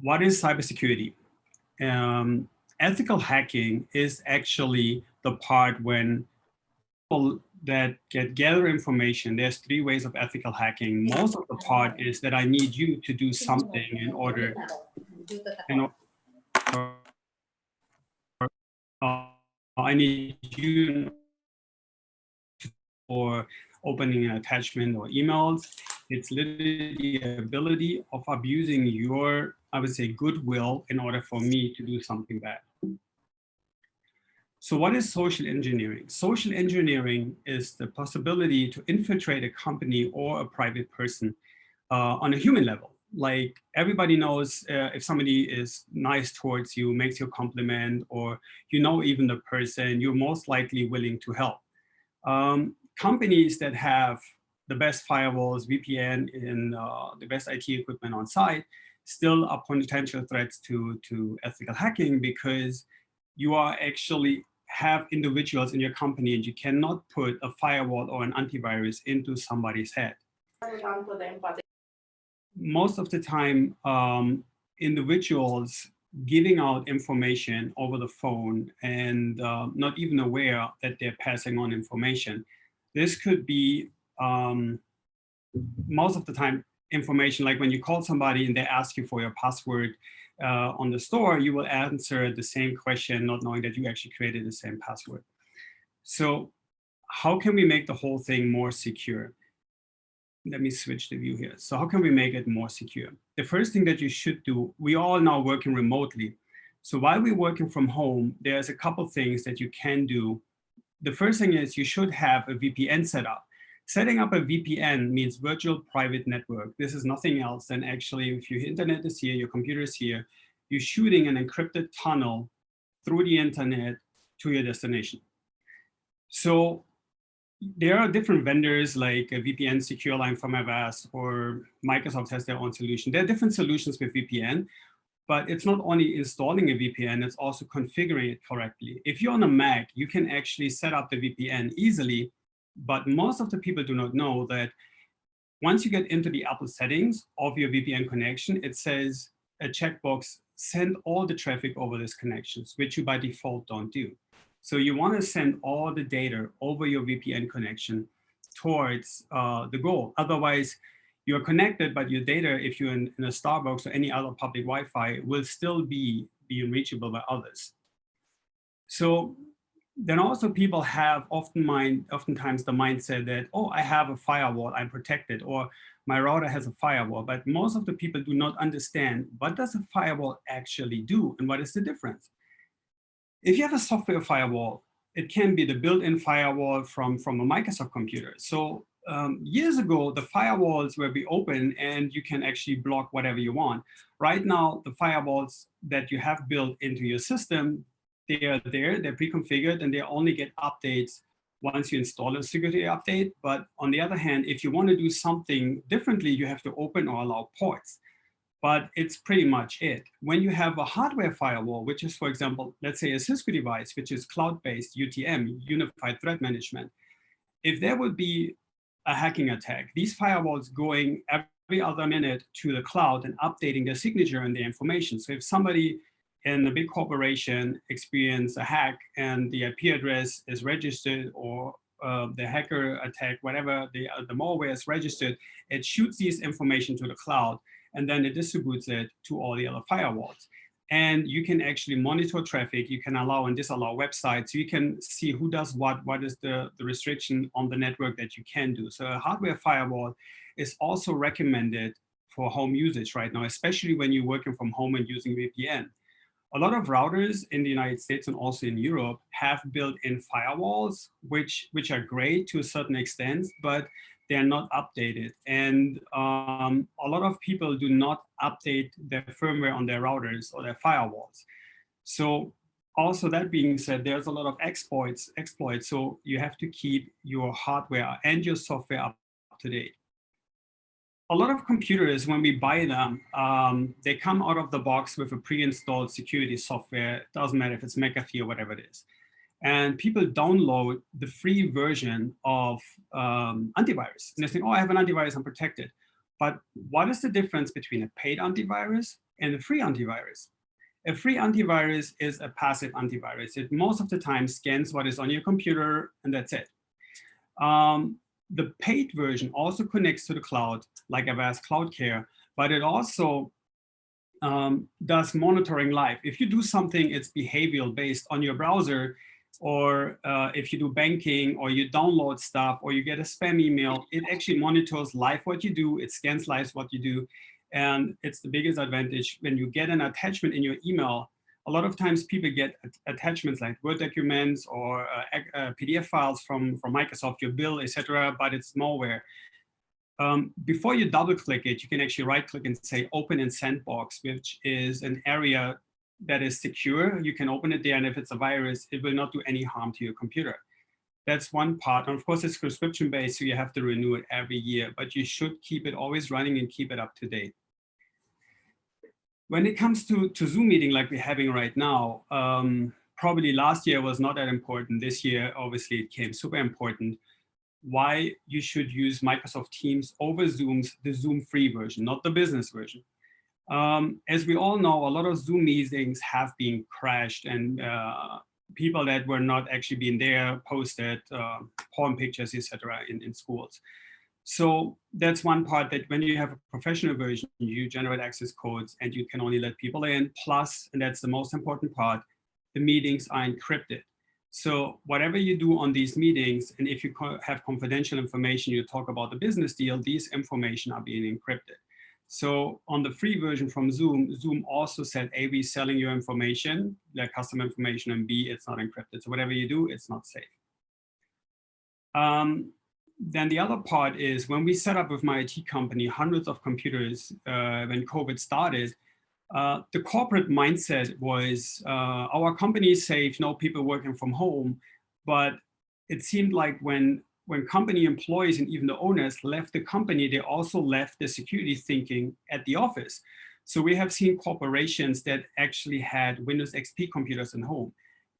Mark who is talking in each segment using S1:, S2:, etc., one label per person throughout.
S1: What is cybersecurity? Ethical hacking is actually the part when people that gather information. There's three ways of ethical hacking. Most of the part is that I need you to do something in order, I need you for opening an attachment or emails. It's literally the ability of abusing your, I would say, goodwill in order for me to do something bad. So what is social engineering? Social engineering is the possibility to infiltrate a company or a private person on a human level. Like everybody knows if somebody is nice towards you, makes you a compliment, or you know even the person, you're most likely willing to help. Companies that have the best firewalls, VPN, and the best IT equipment on site still are potential threats to ethical hacking, because you are actually have individuals in your company and you cannot put a firewall or an antivirus into somebody's head. Most of the time, individuals giving out information over the phone and not even aware that they're passing on information. This could be most of the time information like when you call somebody and they ask you for your password on the store, you will answer the same question, not knowing that you actually created the same password. So how can we make the whole thing more secure? Let me switch the view here. So how can we make it more secure? The first thing that you should do, we all now working remotely. So while we're working from home, there's a couple things that you can do. The first thing is you should have a VPN set up. Setting up a VPN means virtual private network. This is nothing else than actually, if your internet is here, your computer is here, you're shooting an encrypted tunnel through the internet to your destination. So there are different vendors like a VPN Secure Line from Avast, or Microsoft has their own solution. There are different solutions with VPN, but it's not only installing a VPN, it's also configuring it correctly. If you're on a Mac, you can actually set up the VPN easily, but most of the people do not know that once you get into the Apple settings of your VPN connection, it says a checkbox, send all the traffic over this connections, which you by default don't do. So you want to send all the data over your VPN connection towards the goal. Otherwise, you're connected, but your data, if you're in a Starbucks or any other public Wi-Fi, will still be reachable by others. So then also people have oftentimes the mindset that, oh, I have a firewall, I'm protected, or my router has a firewall. But most of the people do not understand what does a firewall actually do and what is the difference. If you have a software firewall, it can be the built-in firewall from a Microsoft computer. So years ago, the firewalls will be open and you can actually block whatever you want. Right now, the firewalls that you have built into your system, they are there, they're pre-configured, and they only get updates once you install a security update. But on the other hand, if you want to do something differently, you have to open or allow ports. But it's pretty much it. When you have a hardware firewall, which is, for example, let's say a Cisco device, which is cloud-based UTM, Unified Threat Management, if there would be a hacking attack, these firewalls going every other minute to the cloud and updating their signature and their information. So if somebody in a big corporation experience a hack and the IP address is registered, or the hacker attack, whatever the malware is registered, it shoots these information to the cloud, and then it distributes it to all the other firewalls. And you can actually monitor traffic. You can allow and disallow websites. You can see who does what is the restriction on the network that you can do. So a hardware firewall is also recommended for home usage right now, especially when you're working from home and using VPN. A lot of routers in the United States and also in Europe have built-in firewalls, which are great to a certain extent, but they're not updated. And a lot of people do not update their firmware on their routers or their firewalls. So also that being said, there's a lot of exploits. So you have to keep your hardware and your software up to date. A lot of computers, when we buy them, they come out of the box with a pre-installed security software. It doesn't matter if it's McAfee or whatever it is. And people download the free version of antivirus. And they think, oh, I have an antivirus, I'm protected. But what is the difference between a paid antivirus and a free antivirus? A free antivirus is a passive antivirus. It most of the time scans what is on your computer, and that's it. The paid version also connects to the cloud, like Avast Cloud Care, but it also does monitoring live. If you do something, it's behavioral based on your browser, or if you do banking, or you download stuff, or you get a spam email, it actually monitors live what you do, it scans live what you do. And it's the biggest advantage when you get an attachment in your email. A lot of times people get attachments like Word documents or PDF files from Microsoft, your bill, etc., but it's malware. Before you double click it, you can actually right click and say open in sandbox, which is an area that is secure. You can open it there, and if it's a virus, it will not do any harm to your computer. That's one part. And of course, it's subscription based, so you have to renew it every year, but you should keep it always running and keep it up to date. When it comes to Zoom meeting like we're having right now, probably last year was not that important. This year, obviously, it came super important. Why you should use Microsoft Teams over Zoom's, the Zoom free version, not the business version. As we all know, a lot of Zoom meetings have been crashed, and people that were not actually being there posted porn pictures, etc., in schools. So that's one part, that when you have a professional version, you generate access codes and you can only let people in. Plus, and that's the most important part, the meetings are encrypted. So whatever you do on these meetings, and if you have confidential information, you talk about the business deal, these information are being encrypted. So on the free version from Zoom, Zoom also said, A, we're selling your information, like customer information, and B, it's not encrypted. So whatever you do, it's not safe. Then the other part is, when we set up with my IT company hundreds of computers when COVID started, the corporate mindset was our company is safe, no people working from home. But it seemed like when company employees and even the owners left the company, they also left the security thinking at the office. So we have seen corporations that actually had Windows XP computers at home.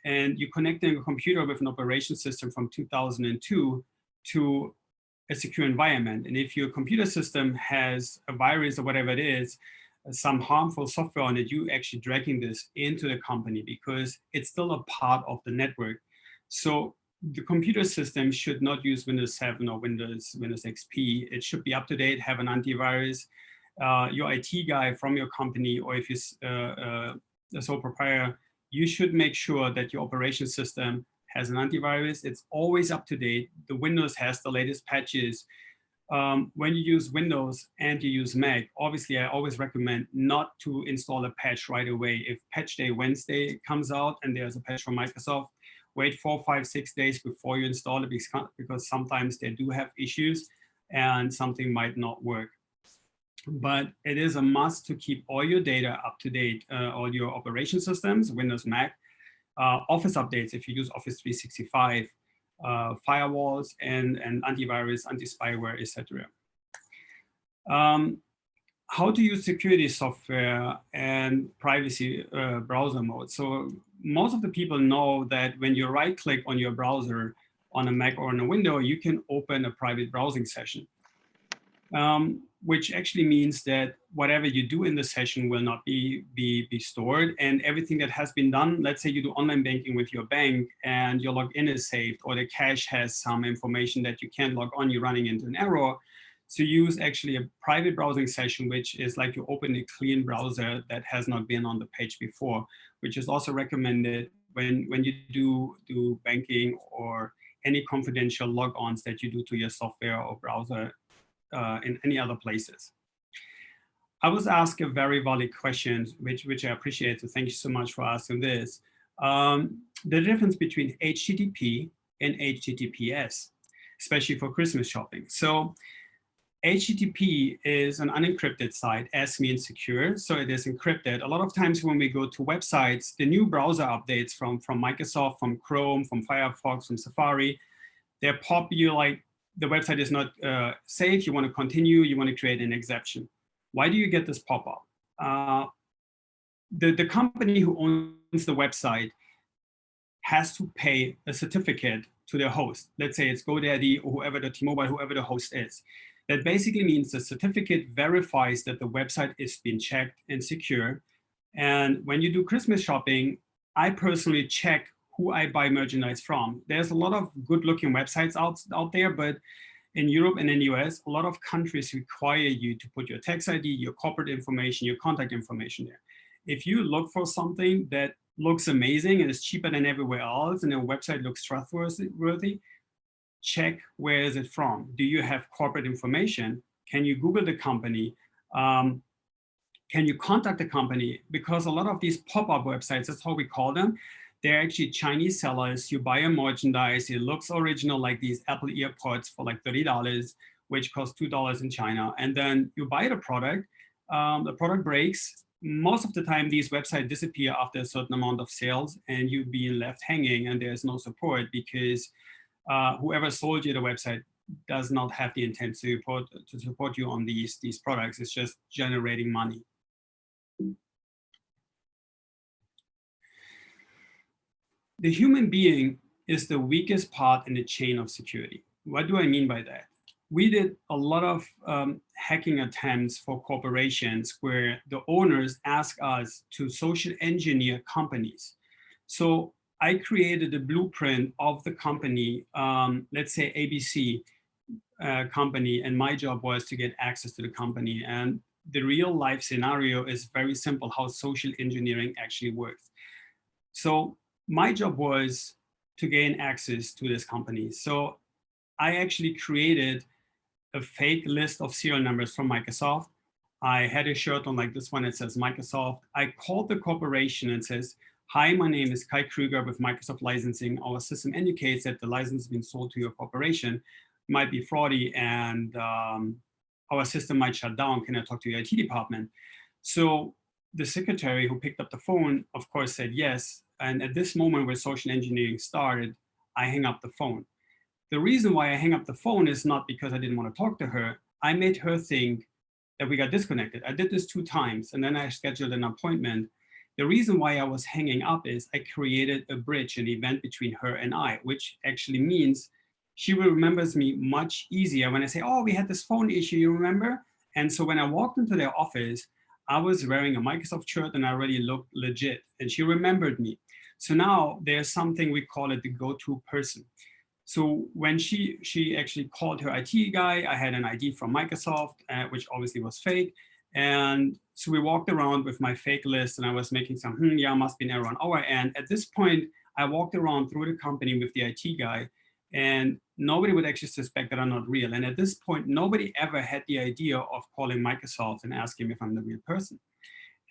S1: And you're connecting a computer with an operation system from 2002 to a secure environment. And if your computer system has a virus or whatever it is, some harmful software on it, you actually dragging this into the company because it's still a part of the network. So the computer system should not use Windows 7 or Windows XP. It should be up to date, have an antivirus. Your IT guy from your company, or if you're a sole proprietor, you should make sure that your operation system has an antivirus. It's always up to date. The Windows has the latest patches. When you use Windows and you use Mac, obviously I always recommend not to install a patch right away. If patch day Wednesday comes out and there's a patch from Microsoft, wait 4, 5, 6 days before you install it, because sometimes they do have issues and something might not work. But it is a must to keep all your data up to date, all your operation systems, Windows, Mac, Office updates if you use Office 365, firewalls and antivirus, anti-spyware, etc. How to use security software and privacy browser mode. So most of the people know that when you right click on your browser on a Mac or on a window, you can open a private browsing session. Which actually means that whatever you do in the session will not be stored, and everything that has been done, let's say you do online banking with your bank and your login is saved, or the cache has some information that you can't log on, you're running into an error. So use actually a private browsing session, which is like you open a clean browser that has not been on the page before, which is also recommended when you do banking or any confidential logons that you do to your software or browser in any other places. I was asked a very valid question, which I appreciate, so thank you so much for asking this. The difference between HTTP and HTTPS, especially for Christmas shopping. So HTTP is an unencrypted site, S means secure, so it is encrypted. A lot of times when we go to websites, the new browser updates from Microsoft, from Chrome, from Firefox, from Safari, they're pop you like, the website is not safe, you want to continue, you want to create an exception. Why do you get this pop-up? The company who owns the website has to pay a certificate to their host. Let's say it's GoDaddy or whoever the T-Mobile, whoever the host is. That basically means the certificate verifies that the website is being checked and secure. And when you do Christmas shopping, I personally check who I buy merchandise from. There's a lot of good looking websites out there, but in Europe and in the US, a lot of countries require you to put your tax ID, your corporate information, your contact information there. If you look for something that looks amazing and is cheaper than everywhere else and the website looks trustworthy, check where is it from. Do you have corporate information? Can you Google the company? Can you contact the company? Because a lot of these pop-up websites, that's how we call them, they're actually Chinese sellers. You buy a merchandise, it looks original, like these Apple EarPods for like $30, which cost $2 in China. And then you buy the product breaks. Most of the time, these websites disappear after a certain amount of sales and you being left hanging and there's no support because whoever sold you the website does not have the intent to support you on these products. It's just generating money. The human being is the weakest part in the chain of security. What do I mean by that? We did a lot of hacking attempts for corporations where the owners ask us to social engineer companies. So I created a blueprint of the company, let's say ABC company, and my job was to get access to the company. And the real life scenario is very simple, how social engineering actually works. So my job was to gain access to this company. So I actually created a fake list of serial numbers from Microsoft. I had a shirt on like this one that says Microsoft. I called the corporation and says, hi, my name is Kai Krüger with Microsoft Licensing. Our system indicates that the license has been sold to your corporation. It might be fraudy and our system might shut down. Can I talk to your IT department? So the secretary who picked up the phone, of course, said yes. And at this moment where social engineering started, I hang up the phone. The reason why I hang up the phone is not because I didn't want to talk to her. I made her think that we got disconnected. I did this 2 times and then I scheduled an appointment. The reason why I was hanging up is I created a bridge, an event between her and I, which actually means she remembers me much easier when I say, oh, we had this phone issue, you remember? And so when I walked into their office, I was wearing a Microsoft shirt and I already looked legit and she remembered me. So now there's something we call it the go-to person. So when she actually called her IT guy, I had an ID from Microsoft, which obviously was fake. And so we walked around with my fake list and I was making some, yeah, must be an error on our end. At this point, I walked around through the company with the IT guy and nobody would actually suspect that I'm not real. And at this point, nobody ever had the idea of calling Microsoft and asking if I'm the real person.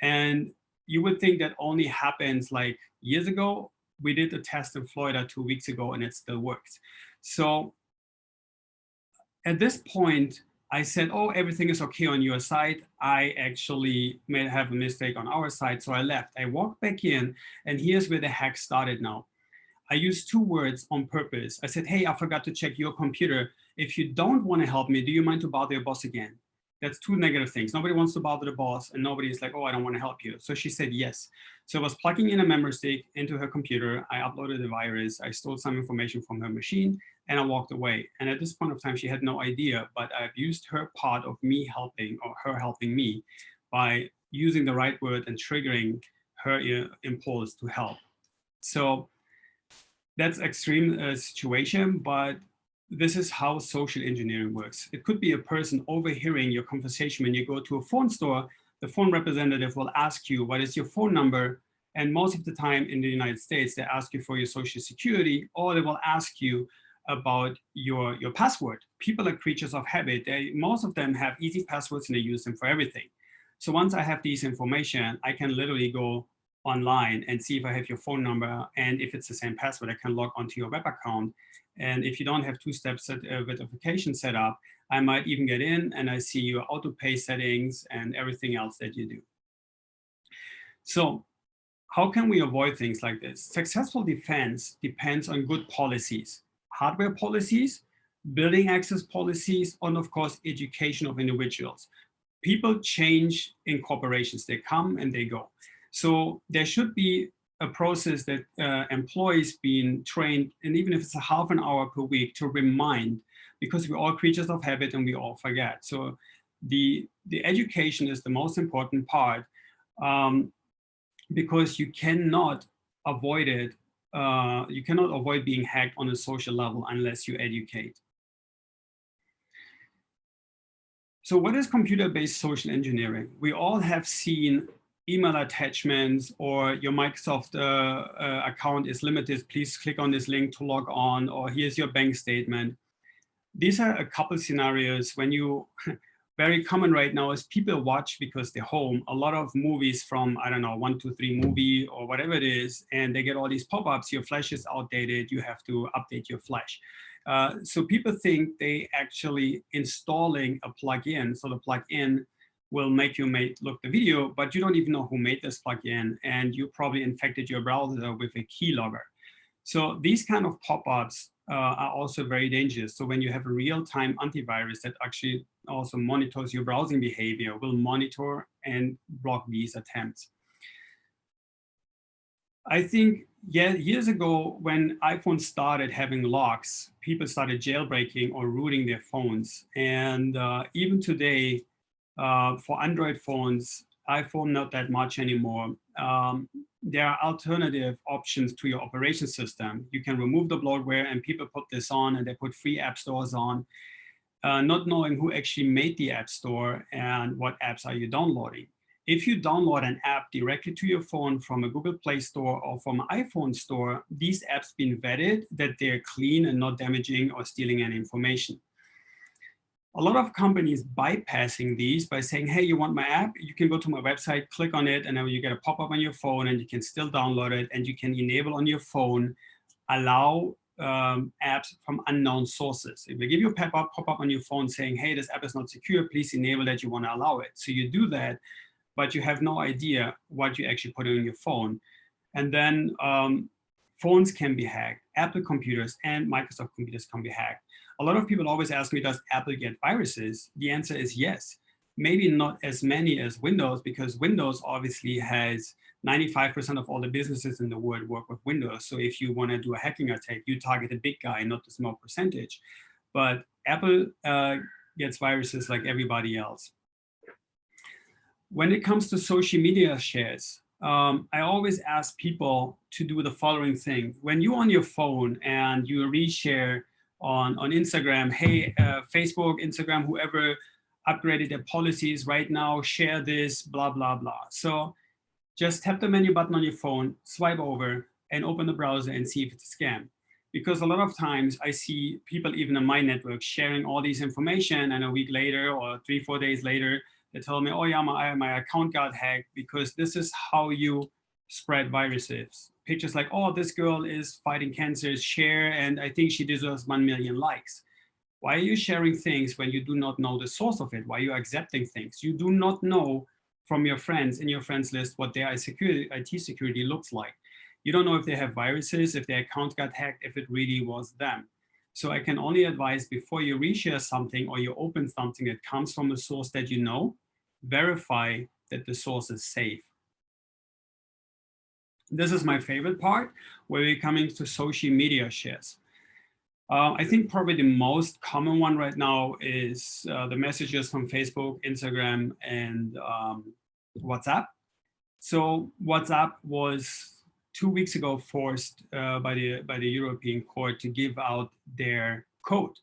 S1: And you would think that only happens like years ago. We did a test in Florida 2 weeks ago and it still works. So at this point, I said, oh, everything is okay on your side. I actually may have a mistake on our side. So I left. I walked back in and here's where the hack started now. I used 2 words on purpose. I said, hey, I forgot to check your computer. If you don't want to help me, do you mind to bother your boss again? That's 2 negative things. Nobody wants to bother the boss and nobody's like, oh, I don't want to help you. So she said yes. So I was plugging in a memory stick into her computer. I uploaded a virus. I stole some information from her machine and I walked away. And at this point of time, she had no idea, but I've used her part of me helping or her helping me by using the right word and triggering her impulse to help. So that's extreme situation, but this is how social engineering works. It could be a person overhearing your conversation when you go to a phone store. The phone representative will ask you, what is your phone number? And most of the time in the United States, they ask you for your social security, or they will ask you about your password. People are creatures of habit. Most of them have easy passwords and they use them for everything. So once I have these information, I can literally go online and see if I have your phone number. And if it's the same password, I can log onto your web account. And if you don't have 2-step verification set up, I might even get in and I see your auto pay settings and everything else that you do. So how can we avoid things like this? Successful defense depends on good policies, hardware policies, building access policies, and of course, education of individuals. People change in corporations. They come and they go. So there should be a process that employees being trained, and even if it's a half an hour per week, to remind because we're all creatures of habit and we all forget. So the education is the most important part, because you cannot avoid it. You cannot avoid being hacked on a social level unless you educate. So what is computer-based social engineering? We all have seen email attachments, or your Microsoft account is limited, please click on this link to log on, or here's your bank statement. These are a couple scenarios when you, very common right now is people watch, because they're home, a lot of movies from, I don't know, 123 movie or whatever it is, and they get all these pop-ups, your flash is outdated, you have to update your flash. So people think they actually installing a plugin, so the plugin will make you look the video, but you don't even know who made this plugin, and you probably infected your browser with a keylogger. So these kind of pop-ups are also very dangerous. So when you have a real-time antivirus that actually also monitors your browsing behavior, will monitor and block these attempts. I think, yeah, years ago, when iPhone started having locks, people started jailbreaking or rooting their phones. And even today, for Android phones, iPhone not that much anymore. There are alternative options to your operation system. You can remove the bloatware, and people put this on, and they put free app stores on, not knowing who actually made the app store and what apps are you downloading. If you download an app directly to your phone from a Google Play Store or from an iPhone store, these apps been vetted that they're clean and not damaging or stealing any information. A lot of companies bypassing these by saying, hey, you want my app? You can go to my website, click on it, and then you get a pop-up on your phone, and you can still download it, and you can enable on your phone, allow apps from unknown sources. If they give you a pop-up on your phone saying, hey, this app is not secure, please enable that, you want to allow it. So you do that, but you have no idea what you actually put on your phone. And then phones can be hacked. Apple computers and Microsoft computers can be hacked. A lot of people always ask me, does Apple get viruses? The answer is yes. Maybe not as many as Windows, because Windows obviously has 95% of all the businesses in the world work with Windows. So if you want to do a hacking attack, you target the big guy, not the small percentage. But Apple gets viruses like everybody else. When it comes to social media shares, I always ask people to do the following thing. When you're on your phone and you reshare on Instagram, hey, Facebook, Instagram, whoever upgraded their policies right now, share this, blah, blah, blah. So just tap the menu button on your phone, swipe over, and open the browser and see if it's a scam. Because a lot of times I see people, even in my network, sharing all these information, and a week later or 3-4 days later, they tell me, oh yeah, my account got hacked, because this is how you spread viruses. Pictures like, oh, this girl is fighting cancer, share, and I think she deserves 1 million likes. Why are you sharing things when you do not know the source of it? Why are you accepting things? You do not know from your friends in your friends list what their IT security looks like. You don't know if they have viruses, if their account got hacked, if it really was them. So I can only advise, before you reshare something or you open something that comes from a source that you know, verify that the source is safe. This is my favorite part, where we're coming to social media shares. I think probably the most common one right now is the messages from Facebook, Instagram, and WhatsApp. So WhatsApp was 2 weeks ago forced by the European Court to give out their code.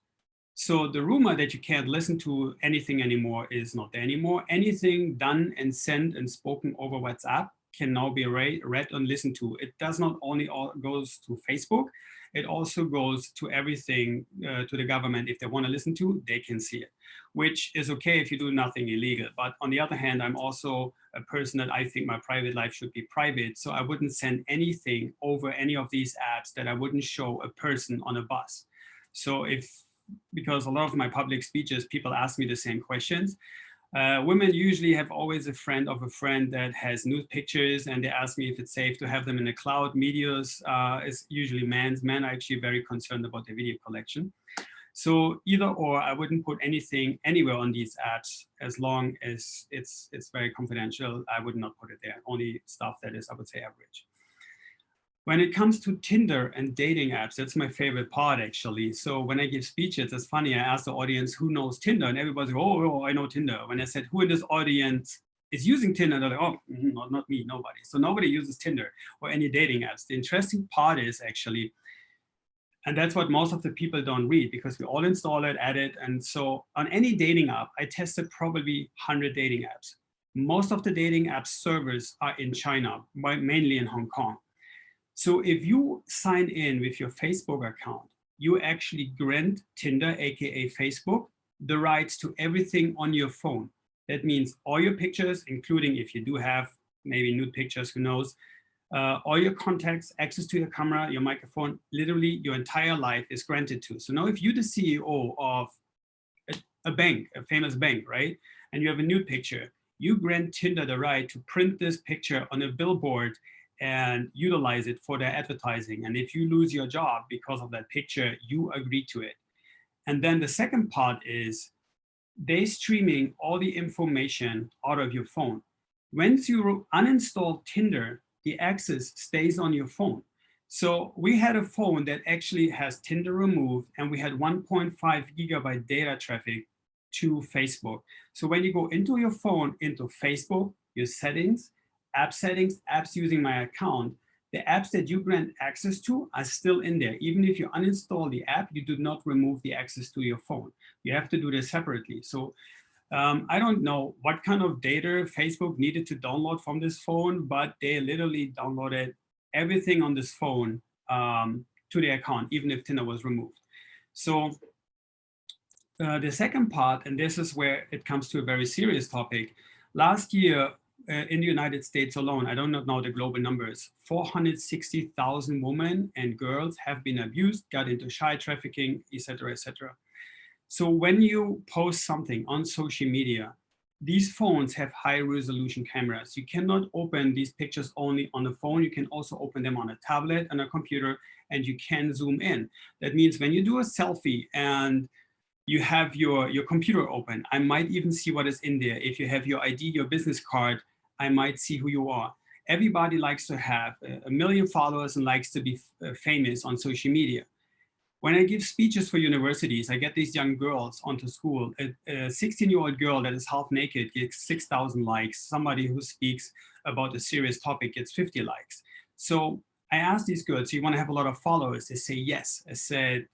S1: So the rumor that you can't listen to anything anymore is not there anymore. Anything done and sent and spoken over WhatsApp can now be read and listened to. It does not only goes to Facebook, it also goes to everything, to the government. If they want to listen to, they can see it, which is okay if you do nothing illegal. But on the other hand, I'm also a person that I think my private life should be private. So I wouldn't send anything over any of these apps that I wouldn't show a person on a bus. So because a lot of my public speeches, people ask me the same questions. Women usually have always a friend of a friend that has nude pictures, and they ask me if it's safe to have them in the cloud. Medias is usually men's. Men are actually very concerned about their video collection. So either or, I wouldn't put anything anywhere on these apps as long as it's very confidential. I would not put it there. Only stuff that is, I would say, average. When it comes to Tinder and dating apps, that's my favorite part, actually. So when I give speeches, it's funny, I ask the audience who knows Tinder, and everybody's like, oh, I know Tinder. When I said, who in this audience is using Tinder, they're like, oh, not me, nobody. So nobody uses Tinder or any dating apps. The interesting part is actually, and that's what most of the people don't read, because we all install it, add it. And so on any dating app, I tested probably 100 dating apps. Most of the dating app servers are in China, mainly in Hong Kong. So if you sign in with your Facebook account, you actually grant Tinder, AKA Facebook, the rights to everything on your phone. That means all your pictures, including if you do have maybe nude pictures, who knows, all your contacts, access to your camera, your microphone, literally your entire life is granted to. So now if you're the CEO of a bank, a famous bank, right? And you have a nude picture, you grant Tinder the right to print this picture on a billboard and utilize it for their advertising. And if you lose your job because of that picture, you agree to it. And then the second part is they streaming all the information out of your phone. Once you uninstall Tinder, the access stays on your phone. So we had a phone that actually has Tinder removed, and we had 1.5 gigabyte data traffic to Facebook. So when you go into your phone, into Facebook, your settings, apps using my account, the apps that you grant access to are still in there. Even if you uninstall the app, you do not remove the access to your phone. You have to do this separately. So I don't know what kind of data Facebook needed to download from this phone, but they literally downloaded everything on this phone to the account, even if Tinder was removed. So the second part, and this is where it comes to a very serious topic. Last year, in the United States alone, I don't know the global numbers, 460,000 women and girls have been abused, got into child trafficking, et cetera, et cetera. So when you post something on social media, these phones have high resolution cameras. You cannot open these pictures only on the phone. You can also open them on a tablet and a computer, and you can zoom in. That means when you do a selfie and you have your computer open, I might even see what is in there. If you have your ID, your business card, I might see who you are. Everybody likes to have 1 million followers and likes to be famous on social media. When I give speeches for universities, I get these young girls onto school. A 16-year-old girl that is half naked gets 6,000 likes. Somebody who speaks about a serious topic gets 50 likes. So I asked these girls, do you want to have a lot of followers? They say yes. I said,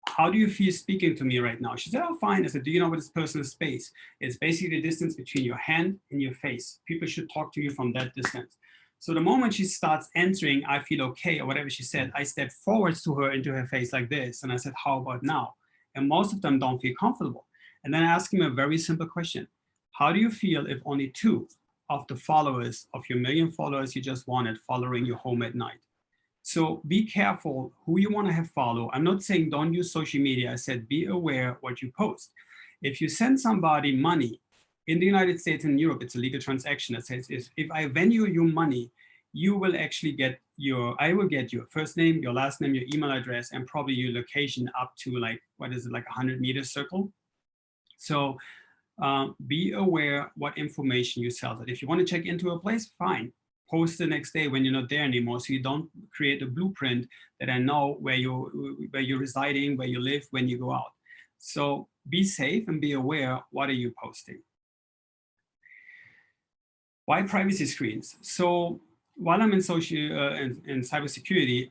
S1: how do you feel speaking to me right now? She said, oh, fine. I said, do you know what is personal space? It's basically the distance between your hand and your face. People should talk to you from that distance. So the moment she starts answering, I feel okay, or whatever she said, I step forwards to her into her face like this. And I said, how about now? And most of them don't feel comfortable. And then I asked him a very simple question. How do you feel if only 2 of the followers of your 1 million followers you just wanted following you home at night? So be careful who you want to have follow. I'm not saying don't use social media. I said be aware what you post. If you send somebody money, in the United States and Europe, it's a legal transaction that says if I venue you money, you will actually get I will get your first name, your last name, your email address, and probably your location up to like, what is it, like 100-meter circle. So be aware what information you sell. If you want to check into a place, fine. Post the next day when you're not there anymore, so you don't create a blueprint that I know where you're residing, where you live, when you go out. So be safe and be aware, what are you posting? Why privacy screens? So while I'm in cybersecurity,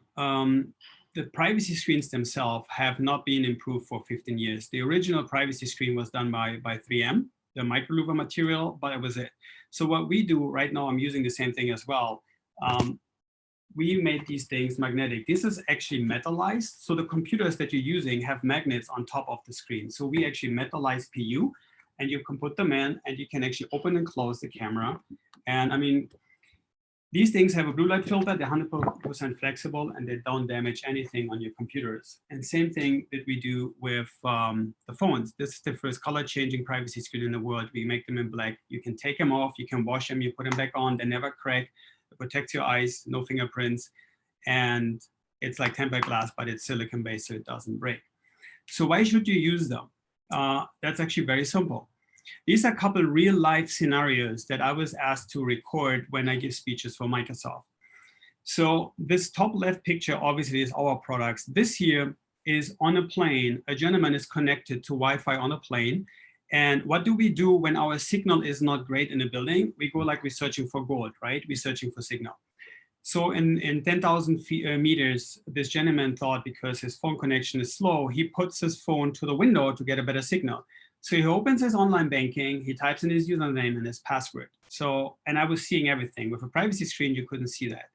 S1: the privacy screens themselves have not been improved for 15 years. The original privacy screen was done by 3M, the microlouver material, but it was it. So what we do right now, I'm using the same thing as well. We made these things magnetic. This is actually metallized. So the computers that you're using have magnets on top of the screen. So we actually metallize PU, and you can put them in, and you can actually open and close the camera. And I mean, these things have a blue light filter. They're 100% flexible, and they don't damage anything on your computers. And same thing that we do with the phones. This is the first color changing privacy screen in the world. We make them in black. You can take them off, you can wash them, you put them back on. They never crack. It protects your eyes, no fingerprints. And it's like tempered glass, but it's silicon based, so it doesn't break. So why should you use them? That's actually very simple. These are a couple real life scenarios that I was asked to record when I give speeches for Microsoft. So this top left picture obviously is our products. This here is on a plane. A gentleman is connected to Wi-Fi on a plane. And what do we do when our signal is not great in a building? We go like we're searching for gold, right? We're searching for signal. So in 10,000 meters, this gentleman thought because his phone connection is slow, he puts his phone to the window to get a better signal. So he opens his online banking, he types in his username and his password. So, and I was seeing everything. With a privacy screen, you couldn't see that.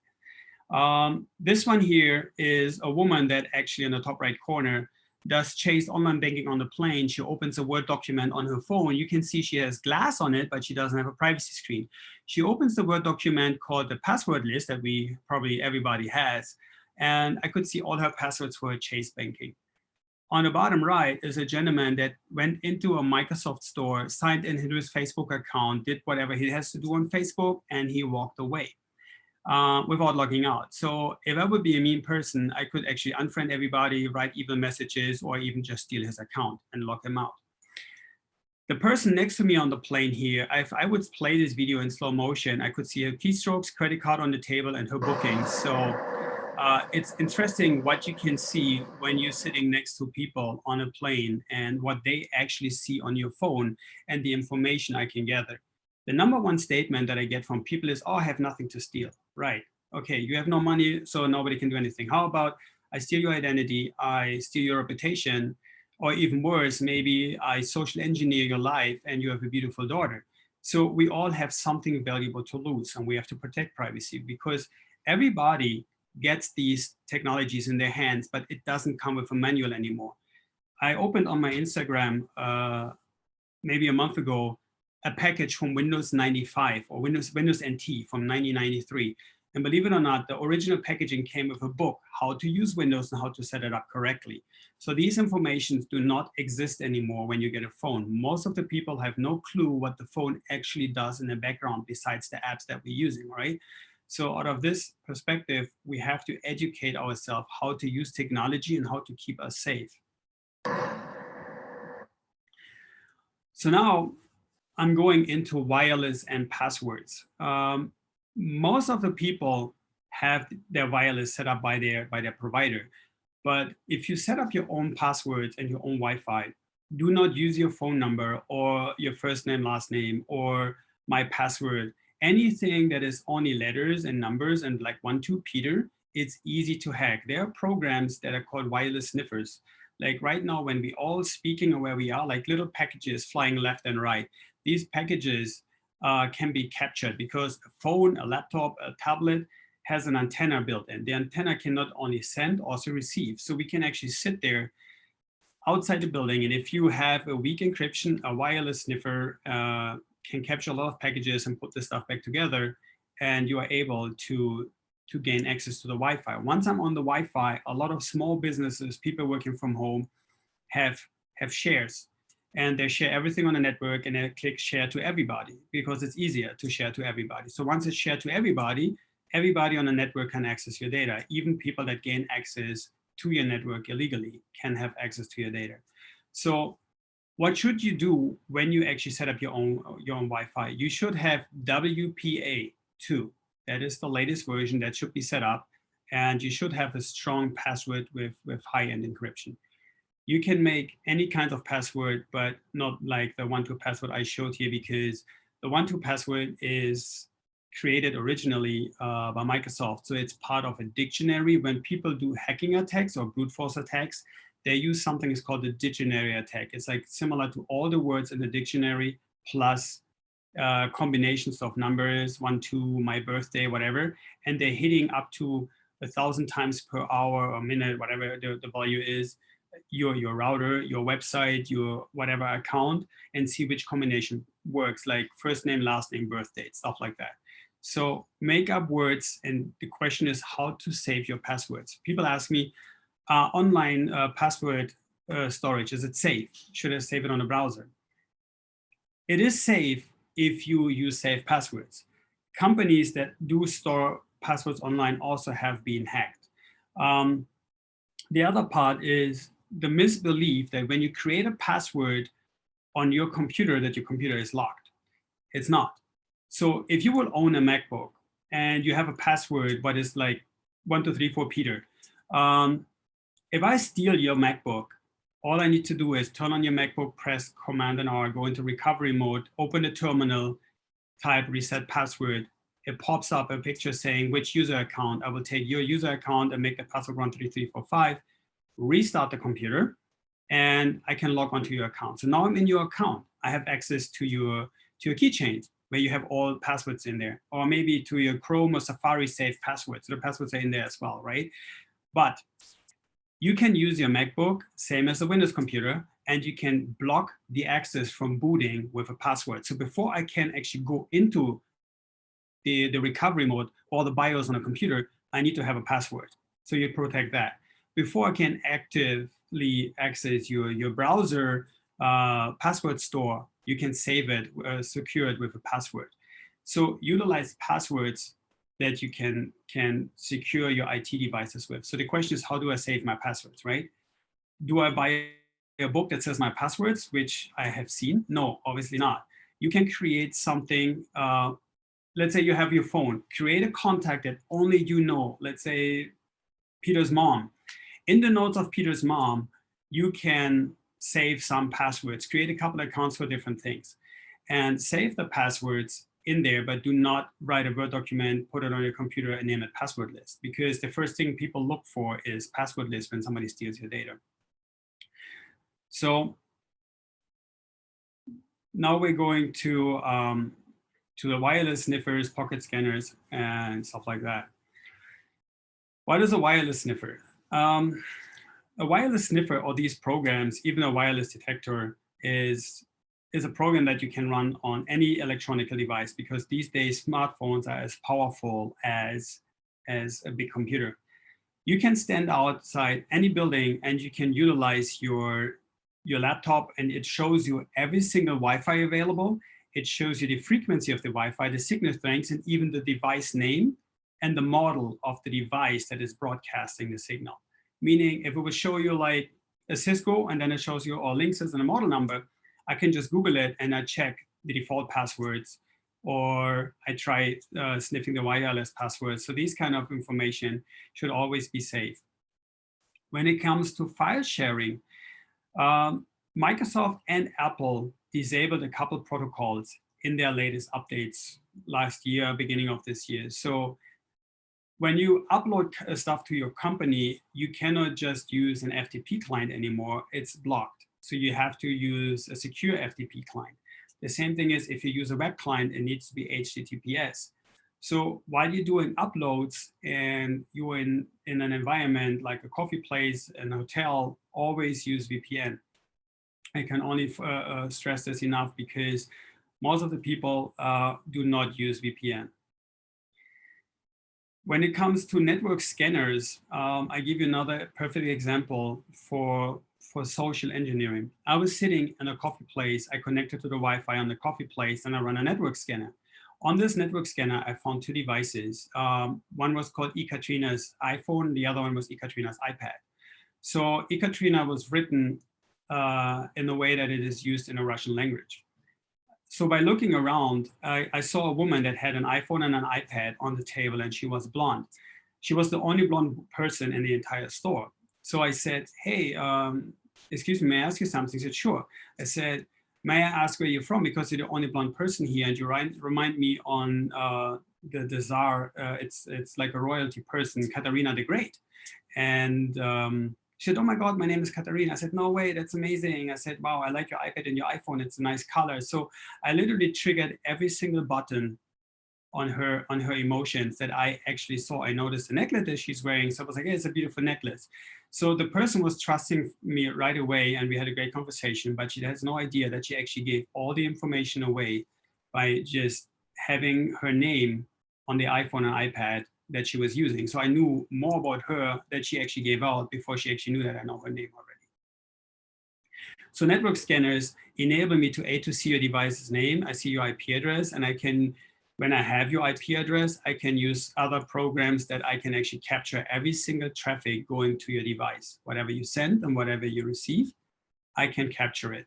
S1: This one here is a woman that actually in the top right corner does chase online banking on the plane. She opens a Word document on her phone. You can see she has glass on it, but she doesn't have a privacy screen. She opens the Word document called the password list that we probably everybody has. And I could see all her passwords for her Chase banking. On the bottom right is a gentleman that went into a Microsoft store, signed into his Facebook account, did whatever he has to do on Facebook, and he walked away. Without logging out. So if I would be a mean person, I could actually unfriend everybody, write evil messages, or even just steal his account and lock him out. The person next to me on the plane here, if I would play this video in slow motion, I could see her keystrokes, credit card on the table, and her bookings. So it's interesting what you can see when you're sitting next to people on a plane and what they actually see on your phone and the information I can gather. The number one statement that I get from people is, oh, I have nothing to steal. Right. Okay, you have no money, so nobody can do anything. How about I steal your identity, I steal your reputation, or even worse, maybe I social engineer your life and you have a beautiful daughter. So we all have something valuable to lose, and we have to protect privacy because everybody gets these technologies in their hands, but it doesn't come with a manual anymore. I opened on my Instagram maybe a month ago a package from Windows 95 or Windows NT from 1993. And believe it or not, the original packaging came with a book, how to use Windows and how to set it up correctly. So these informations do not exist anymore when you get a phone. Most of the people have no clue what the phone actually does in the background besides the apps that we're using, right? So out of this perspective, we have to educate ourselves how to use technology and how to keep us safe. So now, I'm going into wireless and passwords. Most of the people have their wireless set up by their provider. But if you set up your own passwords and your own Wi-Fi, do not use your phone number or your first name, last name, or my password. Anything that is only letters and numbers and like 1, 2, Peter, it's easy to hack. There are programs that are called wireless sniffers. Like right now, when we all speaking or where we are, like little packages flying left and right. These packages can be captured because a phone, a laptop, a tablet has an antenna built in. The antenna can not only send, also receive. So we can actually sit there outside the building. And if you have a weak encryption, a wireless sniffer can capture a lot of packages and put this stuff back together. And you are able to gain access to the Wi-Fi. Once I'm on the Wi-Fi, a lot of small businesses, people working from home have shares. And they share everything on the network and they click share to everybody because it's easier to share to everybody. So once it's shared to everybody, everybody on the network can access your data. Even people that gain access to your network illegally can have access to your data. So what should you do when you actually set up your own Wi-Fi? You should have WPA2. That is the latest version that should be set up. And you should have a strong password with high-end encryption. You can make any kind of password, but not like the 1-2 password I showed here, because the 1-2 password is created originally by Microsoft. So it's part of a dictionary. When people do hacking attacks or brute force attacks, they use something that's called the dictionary attack. It's like similar to all the words in the dictionary plus combinations of numbers, 1, 2, my birthday, whatever. And they're hitting up to 1,000 times per hour or minute, whatever the value is, your router, your website, your whatever account, and see which combination works, like first name, last name, birth date, stuff like that. So make up words, and the question is how to save your passwords. People ask me, online password storage, is it safe? Should I save it on a browser? It is safe if you use safe passwords. Companies that do store passwords online also have been hacked. The other part is the misbelief that when you create a password on your computer, that your computer is locked. It's not. So if you will own a MacBook and you have a password, but it's like 1234 Peter. If I steal your MacBook, all I need to do is turn on your MacBook, press Command and R, go into recovery mode, open the terminal, type reset password. It pops up a picture saying which user account. I will take your user account and make the password 13345, restart the computer, and I can log onto your account. So now I'm in your account. I have access to your keychains where you have all passwords in there, or maybe to your Chrome or Safari saved passwords. So the passwords are in there as well, right? But you can use your MacBook, same as a Windows computer, and you can block the access from booting with a password. So before I can actually go into the recovery mode or the BIOS on a computer, I need to have a password. So you protect that. Before I can actively access your browser password store, you can save it, secure it with a password. So utilize passwords that you can secure your IT devices with. So the question is, how do I save my passwords, right? Do I buy a book that says my passwords, which I have seen? No, obviously not. You can create something, let's say you have your phone, create a contact that only you know, let's say Peter's mom. In the notes of Peter's mom, you can save some passwords, create a couple of accounts for different things, and save the passwords in there, but do not write a Word document, put it on your computer and name it password list, because the first thing people look for is password list when somebody steals your data. So now we're going to the wireless sniffers, pocket scanners, and stuff like that. What is a wireless sniffer? A wireless sniffer, or these programs, even a wireless detector, is a program that you can run on any electronic device, because these days smartphones are as powerful as a big computer. You can stand outside any building and you can utilize your laptop, and it shows you every single Wi-Fi available. It shows you the frequency of the Wi-Fi, the signal strength, and even the device name and the model of the device that is broadcasting the signal. Meaning, if it would show you like a Cisco and then it shows you all Linksys and a model number, I can just Google it and I check the default passwords, or I try sniffing the wireless passwords. So these kind of information should always be safe. When it comes to file sharing, Microsoft and Apple disabled a couple protocols in their latest updates last year, beginning of this year. So when you upload stuff to your company, you cannot just use an FTP client anymore. It's blocked. So you have to use a secure FTP client. The same thing is if you use a web client, it needs to be HTTPS. So while you're doing uploads and you're in an environment like a coffee place, an hotel, always use VPN. I can only stress this enough because most of the people do not use VPN. When it comes to network scanners, I give you another perfect example for social engineering. I was sitting in a coffee place. I connected to the Wi-Fi on the coffee place, and I run a network scanner. On this network scanner, I found two devices. One was called Ekaterina's iPhone. The other one was Ekaterina's iPad. So Ekaterina was written in a way that it is used in a Russian language. So by looking around, I saw a woman that had an iPhone and an iPad on the table, and she was blonde. She was the only blonde person in the entire store. So I said, hey, excuse me, may I ask you something? She said, sure. I said, may I ask where you're from? Because you're the only blonde person here, and you remind me on the Tsar. It's like a royalty person, Katarina the Great. And she said, oh my God, my name is Katarina. I said, no way, that's amazing. I said, wow, I like your iPad and your iPhone. It's a nice color. So I literally triggered every single button on her emotions that I actually saw. I noticed the necklace that she's wearing. So I was like, hey, it's a beautiful necklace. So the person was trusting me right away, and we had a great conversation, but she has no idea that she actually gave all the information away by just having her name on the iPhone and iPad that she was using. So I knew more about her that she actually gave out before she actually knew that I know her name already. So network scanners enable me to see your device's name. I see your IP address, and I can, when I have your IP address, I can use other programs that I can actually capture every single traffic going to your device. Whatever you send and whatever you receive, I can capture it.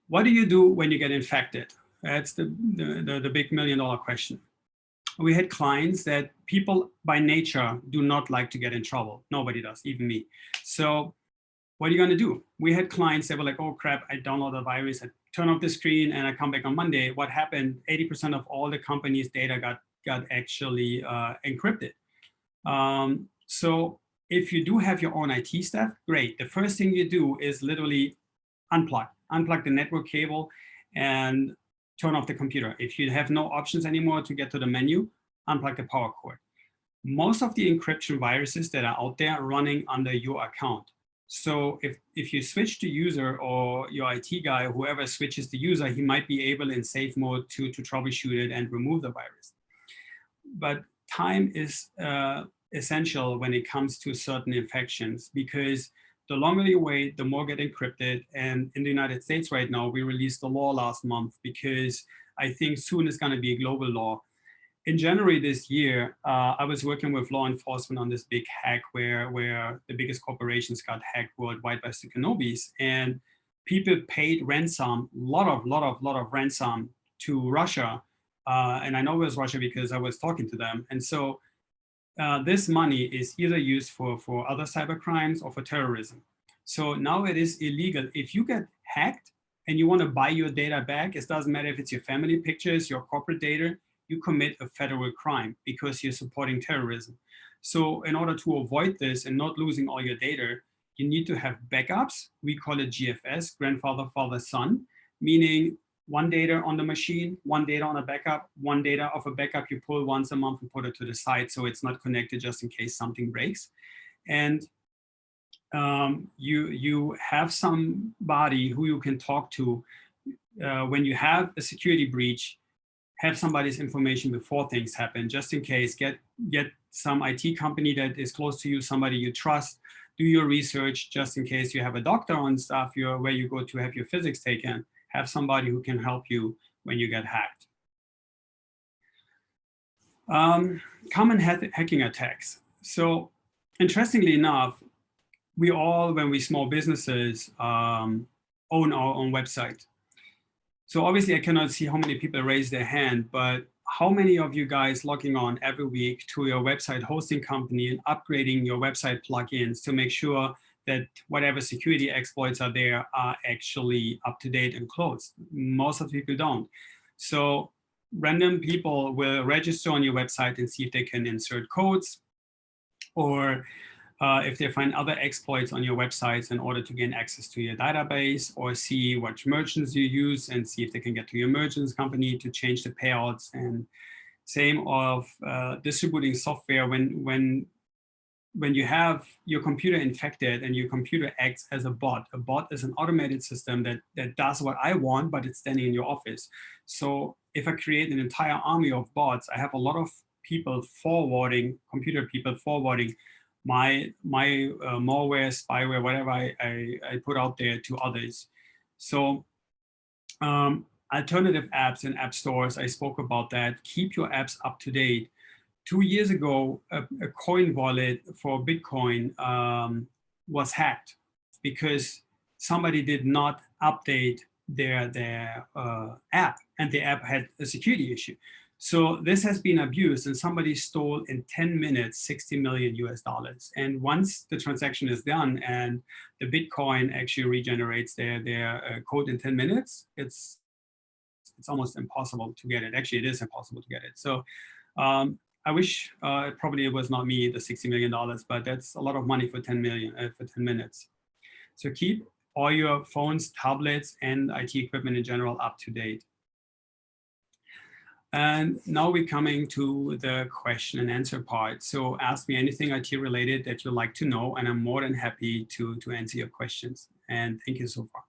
S1: What do you do when you get infected? That's the big million-dollar question. We had clients that people by nature do not like to get in trouble. Nobody does, even me. So what are you going to do? We had clients that were like, oh crap, I download a virus, I turn off the screen and I come back on Monday. What happened? 80% of all the company's data got actually encrypted. So if you do have your own IT staff, great. The first thing you do is literally unplug the network cable and turn off the computer. If you have no options anymore to get to the menu, unplug the power cord. Most of the encryption viruses that are out there are running under your account. So if you switch the user or your IT guy, whoever switches the user, he might be able in safe mode to troubleshoot it and remove the virus. But time is essential when it comes to certain infections, because the longer you wait, the more get encrypted. And in the United States right now, we released a law last month because I think soon it's going to be a global law. In January this year, I was working with law enforcement on this big hack where the biggest corporations got hacked worldwide by Sniffers, and people paid ransom, lot of ransom to Russia. And I know it was Russia because I was talking to them. And so this money is either used for other cyber crimes or for terrorism. So now it is illegal. If you get hacked and you want to buy your data back, it doesn't matter if it's your family pictures, your corporate data, you commit a federal crime because you're supporting terrorism. So in order to avoid this and not losing all your data, you need to have backups. We call it GFS, grandfather, father, son, meaning one data on the machine, one data on a backup, one data of a backup you pull once a month and put it to the side so it's not connected just in case something breaks. And you have somebody who you can talk to when you have a security breach. Have somebody's information before things happen, just in case. Get some IT company that is close to you, somebody you trust. Do your research, just in case you have a doctor on staff where you go to have your physics taken. Have somebody who can help you when you get hacked. Common hacking attacks. So interestingly enough, we all, when we small businesses, own our own website. So obviously I cannot see how many people raise their hand, but how many of you guys logging on every week to your website hosting company and upgrading your website plugins to make sure that whatever security exploits are there are actually up to date and closed? Most of the people don't. So random people will register on your website and see if they can insert codes, or if they find other exploits on your websites in order to gain access to your database, or see what merchants you use and see if they can get to your merchants company to change the payouts. And same of distributing software when you have your computer infected and your computer acts as a bot. A bot is an automated system that does what I want, but it's standing in your office. So if I create an entire army of bots, I have a lot of people forwarding, computer people forwarding my malware, spyware, whatever I put out there to others. So alternative apps and app stores, I spoke about that. Keep your apps up to date. 2 years ago, a coin wallet for Bitcoin was hacked because somebody did not update their app, and the app had a security issue. So this has been abused, and somebody stole in 10 minutes, $60 million US. And once the transaction is done and the Bitcoin actually regenerates their code in 10 minutes, it's almost impossible to get it. Actually, it is impossible to get it. So I wish probably it was not me, the $60 million, but that's a lot of money for 10 minutes. So keep all your phones, tablets, and IT equipment in general up to date. And now we're coming to the question and answer part. So ask me anything IT related that you'd like to know, and I'm more than happy to answer your questions. And thank you so far.